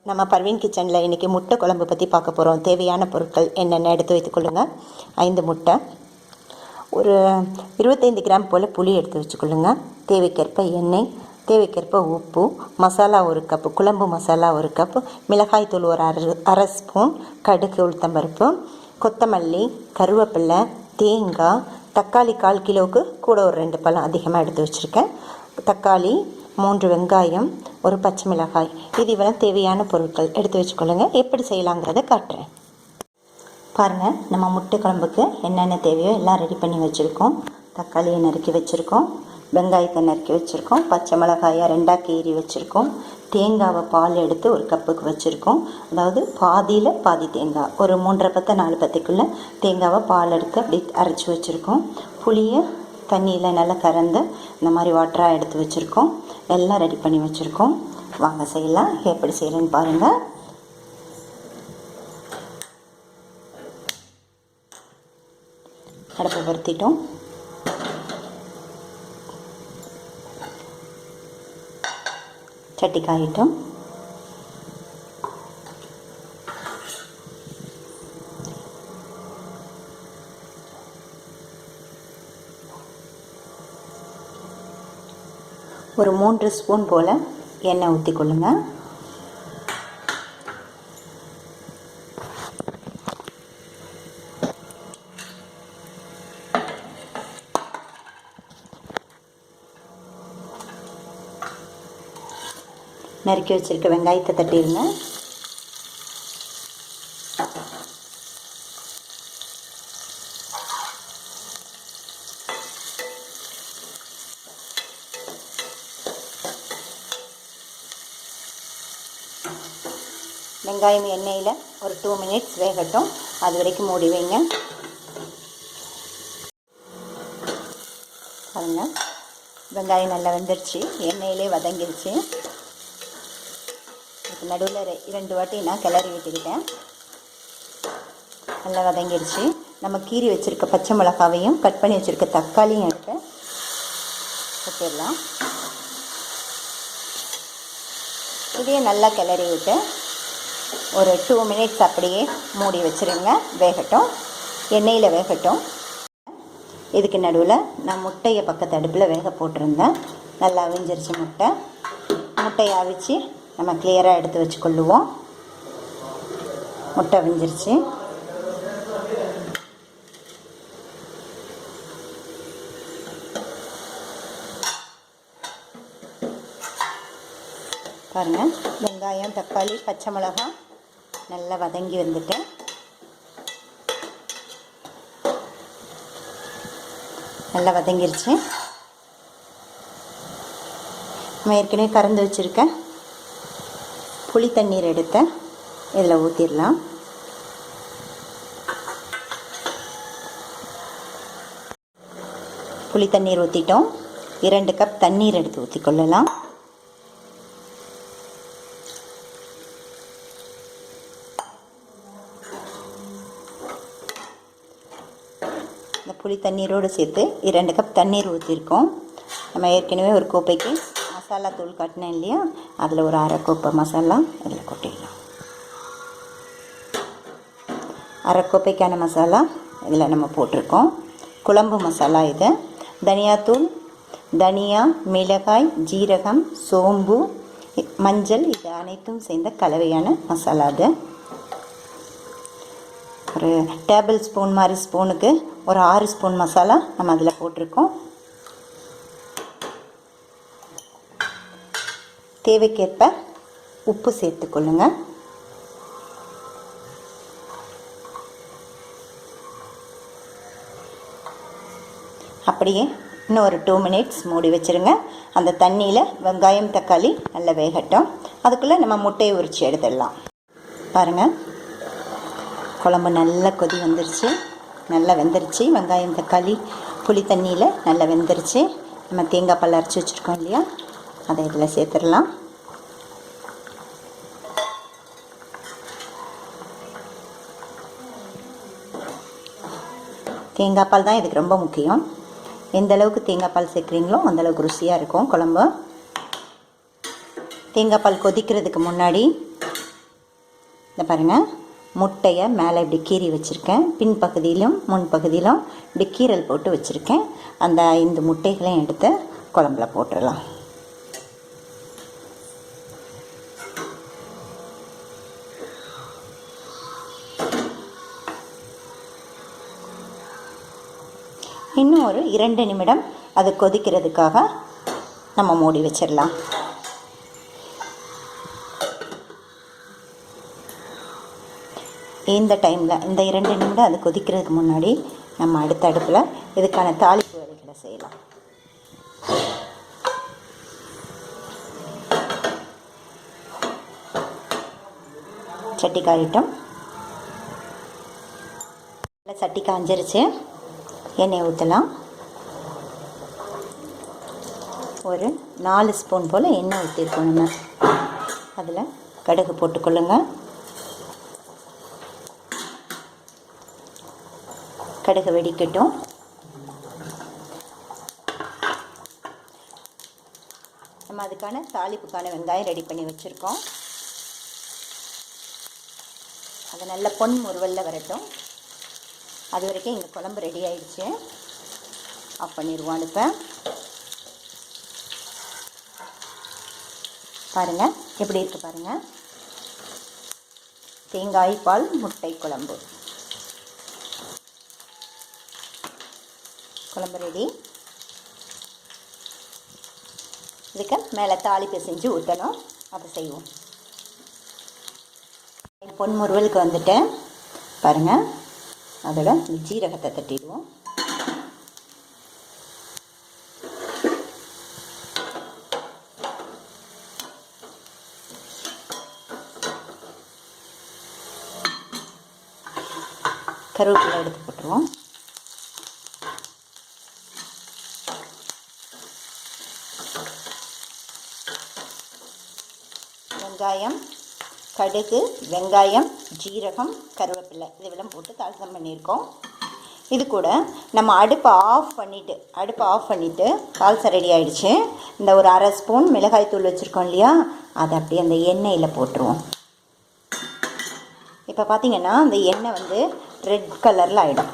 நம்ம பர்வீன் கிச்சனில் இன்றைக்கி முட்டை குழம்பு பற்றி பார்க்க போகிறோம். தேவையான பொருட்கள் என்னென்ன எடுத்து வைத்துக்கொள்ளுங்கள். 5 முட்டை, ஒரு 25 கிராம் போல் புளி எடுத்து வச்சுக்கொள்ளுங்க. தேவைக்கேற்ப எண்ணெய், தேவைக்கேற்ப உப்பு, மசாலா 1 கப்பு, குழம்பு மசாலா 1 கப்பு, மிளகாய் தூள் ஒரு அரை ஸ்பூன், கடுகு, உளுத்தம்பருப்பு, கொத்தமல்லி, கருவேப்பிலை, தேங்காய், தக்காளி 1/4 கிலோவுக்கு கூட ஒரு 2 பழம் அதிகமாக எடுத்து வச்சுருக்கேன். தக்காளி, 3 வெங்காயம், ஒரு பச்சை மிளகாய், இது இவ்வளோ தேவையான பொருட்கள் எடுத்து வச்சுக்கொள்ளுங்க. எப்படி செய்யலாங்கிறத காட்டுறேன் பாருங்கள். நம்ம முட்டை குழம்புக்கு என்னென்ன தேவையோ எல்லாம் ரெடி பண்ணி வச்சுருக்கோம். தக்காளியை நறுக்கி வச்சுருக்கோம், வெங்காயத்தை நறுக்கி வச்சுருக்கோம், பச்சை மிளகாயை 2ஆக கீறி வச்சுருக்கோம், தேங்காவை பால் எடுத்து 1 கப்புக்கு வச்சுருக்கோம். அதாவது பாதியில் பாதி தேங்காய், ஒரு 3.5 பத்து 4 பத்துக்குள்ளே தேங்காவை பால் எடுத்து அப்படி அரைச்சி வச்சுருக்கோம். புளியை தண்ணியில் நல்லா கறந்து இந்த மாதிரி வாட்டராக எடுத்து வச்சுருக்கோம். எல்லாம் ரெடி பண்ணி வச்சுருக்கோம். வாங்க செய்யலாம். எப்படி செய்கிறேன்னு பாருங்கள். அடுப்பை பொருத்திட்டோம். சட்டி காயிட்டோம். ஒரு 3 ஸ்பூன் போல் எண்ணெய் ஊற்றிக்கொள்ளுங்க. நறுக்கி வச்சுருக்க வெங்காயத்தை தட்டிடுங்க. வெங்காயம் எண்ணெயில் ஒரு 2 மினிட்ஸ் வேகட்டும். அது வரைக்கும் மூடி வைங்க. பாருங்க, வெங்காயம் நல்லா வெந்துருச்சு, எண்ணெயிலே வதங்கிருச்சு. இப்போ நடுவில் 2 வாட்டி நான் கிளறி விட்டுக்கிட்டேன். நல்லா வதங்கிடுச்சு. நம்ம கீறி வச்சுருக்க பச்சை மிளகாவையும் கட் பண்ணி வச்சுருக்க தக்காளியும் எடுத்து வச்சிடலாம். இதையே நல்லா கிளறி விட்டு ஒரு 2 மினிட்ஸ் அப்படியே மூடி வச்சுருங்க. வேகட்டும், எண்ணெயில் வேகட்டும். இதுக்கு நடுவில் நான் முட்டையை பக்கத்து அடுப்பில் வேக போட்டிருந்தேன். நல்லா அவிஞ்சிருச்சு முட்டை. முட்டையை அவிச்சு நம்ம கிளியராக எடுத்து வச்சுக்கொள்ளுவோம். முட்டை அவிஞ்சிருச்சு. பாருங்கள், வெங்காயம், தக்காளி, பச்சை மிளகாய் நல்லா வதங்கி வந்துட்டு நல்லா வதங்கிருச்சு. நம்ம ஏற்கனவே கறந்து வச்சுருக்கேன் புளி தண்ணீர் எடுத்து இதில் ஊற்றிடலாம். புளி தண்ணீர் ஊற்றிட்டோம். 2 கப் தண்ணீர் எடுத்து ஊற்றிக்கொள்ளலாம். இந்த புளி தண்ணீரோடு சேர்த்து 2 கப் தண்ணீர் ஊற்றிருக்கோம். நம்ம ஏற்கனவே ஒரு கோப்பைக்கு மசாலா தூள் காட்டினேன் இல்லையா, அதில் ஒரு அரை கோப்பை மசாலா இதில் கொட்டிடலாம். அரை கோப்பைக்கான மசாலா இதில் நம்ம போட்டிருக்கோம். குழம்பு மசாலா இது. தனியாத்தூள், தனியா, மிளகாய், ஜீரகம், சோம்பு, மஞ்சள், இது அனைத்தும் சேர்ந்த கலவையான மசாலா. அது ஒரு டேபிள் ஸ்பூன் மாதிரி ஸ்பூனுக்கு ஒரு 6 ஸ்பூன் மசாலா நம்ம அதில் போட்டிருக்கோம். தேவைக்கேற்ப உப்பு சேர்த்துக்கொள்ளுங்க. அப்படியே இன்னும் ஒரு 2 மினிட்ஸ் மூடி வச்சுருங்க. அந்த தண்ணியில் வெங்காயம், தக்காளி நல்லா வேகட்டும். அதுக்குள்ளே நம்ம முட்டையை உரித்து எடுத்துடலாம். பாருங்கள், குழம்பு நல்லா கொதி வந்துருச்சு, நல்லா வெந்துருச்சு. வெங்காயம், தக்காளி, புளி தண்ணியில் நல்லா வெந்துருச்சு. நம்ம தேங்காய் பால் அரைச்சி வச்சுருக்கோம் இல்லையா, அதை இதில் சேர்த்துடலாம். தேங்காய் பால் தான் இதுக்கு ரொம்ப முக்கியம். எந்த அளவுக்கு தேங்காய் பால் சேர்க்குறீங்களோ அந்தளவுக்கு ருசியாக இருக்கும் குழம்பு. தேங்காய் பால் கொதிக்கிறதுக்கு முன்னாடி இந்த பாருங்கள், முட்டையை மேலே இப்படி கீறி வச்சுருக்கேன். பின்பகுதியிலும் முன்பகுதியிலும் இப்படி கீரல் போட்டு வச்சுருக்கேன். அந்த 5 முட்டைகளையும் எடுத்து குழம்புல போட்டுடலாம். இன்னும் ஒரு 2 நிமிடம் அது கொதிக்கிறதுக்காக நம்ம மூடி வச்சிடலாம். இந்த டைமில் இந்த 2 நிமிடம் அது கொதிக்கிறதுக்கு முன்னாடி நம்ம அடுத்த அடுப்பில் இதுக்கான தாளிப்பு வேலைகளை செய்யலாம். சட்டி காயிட்டும். சட்டி காஞ்சிருச்சு. எண்ணெய் ஊற்றலாம். ஒரு 4 ஸ்பூன் போல் எண்ணெய் ஊற்றிருக்கோம். நம்ம அதில் கடுகு போட்டுக்கொள்ளுங்க. கடுகு வெடிக்கட்டும். நம்ம அதுக்கான தாளிப்புக்கான வெங்காயம் ரெடி பண்ணி வச்சுருக்கோம். அது நல்ல பொன் முறுவலில் வரட்டும். அது வரைக்கும் எங்கள் குழம்பு ரெடி ஆயிடுச்சு. ஆஃப் பண்ணிடுவோம் அடுப்பை. பாருங்கள் எப்படி இருக்குது பாருங்கள். தேங்காய் பால் முட்டை குழம்பு ரெடி. இதுக்கு மேலே தாளிப்பு செஞ்சு ஊற்றணும். அதை செய்வோம். பொன் முறுவலுக்கு வந்துட்டேன் பாருங்கள். அதோட ஜீரகத்தை தட்டிடுவோம். கருவேப்பிலை எடுத்து போட்டுருவோம். வெங்காயம், கடுகு, வெங்காயம், ஜீரகம், கருவேப்பிலை இதுவெல்லாம் போட்டு தாளிசம் பண்ணியிருக்கோம். இது கூட நம்ம அடுப்பை ஆஃப் பண்ணிவிட்டு தாளிசம் ரெடி ஆகிடுச்சு. இந்த ஒரு 1/2 ஸ்பூன் மிளகாய் தூள் வச்சுருக்கோம் இல்லையா, அதை அப்படியே அந்த எண்ணெயில் போட்டுருவோம். இப்போ பார்த்திங்கன்னா அந்த எண்ணெய் வந்து ரெட் கலரில் ஆகிடும்.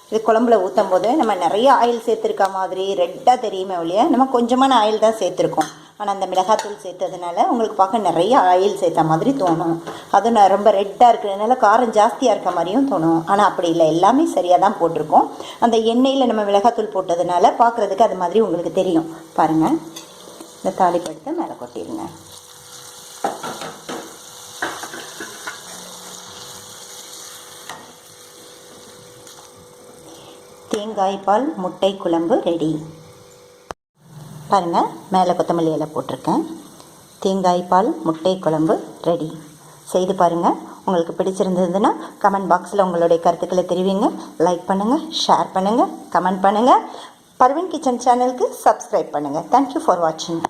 இது குழம்புல ஊற்றும் போது நம்ம நிறைய ஆயில் சேர்த்துருக்க மாதிரி ரெட்டாக தெரியுமே ஒழிய நம்ம கொஞ்சமான ஆயில் தான் சேர்த்துருக்கோம். ஆனால் அந்த மிளகாத்தூள் சேர்த்ததுனால உங்களுக்கு பார்க்க நிறைய ஆயில் சேர்த்த மாதிரி தோணும். அதுவும் நான் ரொம்ப ரெட்டாக இருக்கிறதுனால காரம் ஜாஸ்தியாக இருக்க மாதிரியும் தோணும். ஆனால் அப்படி இல்லை, எல்லாமே சரியாக தான் போட்டிருக்கோம். அந்த எண்ணெயில் நம்ம மிளகாத்தூள் போட்டதுனால பார்க்குறதுக்கு அது மாதிரி உங்களுக்கு தெரியும். பாருங்கள், இந்த தாளிப்படுத்த மேலே கொட்டிடுங்க. தேங்காய் பால் முட்டை குழம்பு ரெடி. பாருங்கள், மேலே கொத்தமல்லி இலை போட்டிருக்கேன். தேங்காய் பால் முட்டை குழம்பு ரெடி. செய்து பாருங்கள். உங்களுக்கு பிடிச்சிருந்ததுன்னா கமெண்ட் பாக்ஸில் உங்களுடைய கருத்துக்களை தெரிவிங்க. லைக் பண்ணுங்கள், ஷேர் பண்ணுங்கள், கமெண்ட் பண்ணுங்கள். பர்வின் கிச்சன் சேனலுக்கு சப்ஸ்கிரைப் பண்ணுங்கள். தேங்க்யூ ஃபார் வாட்சிங்.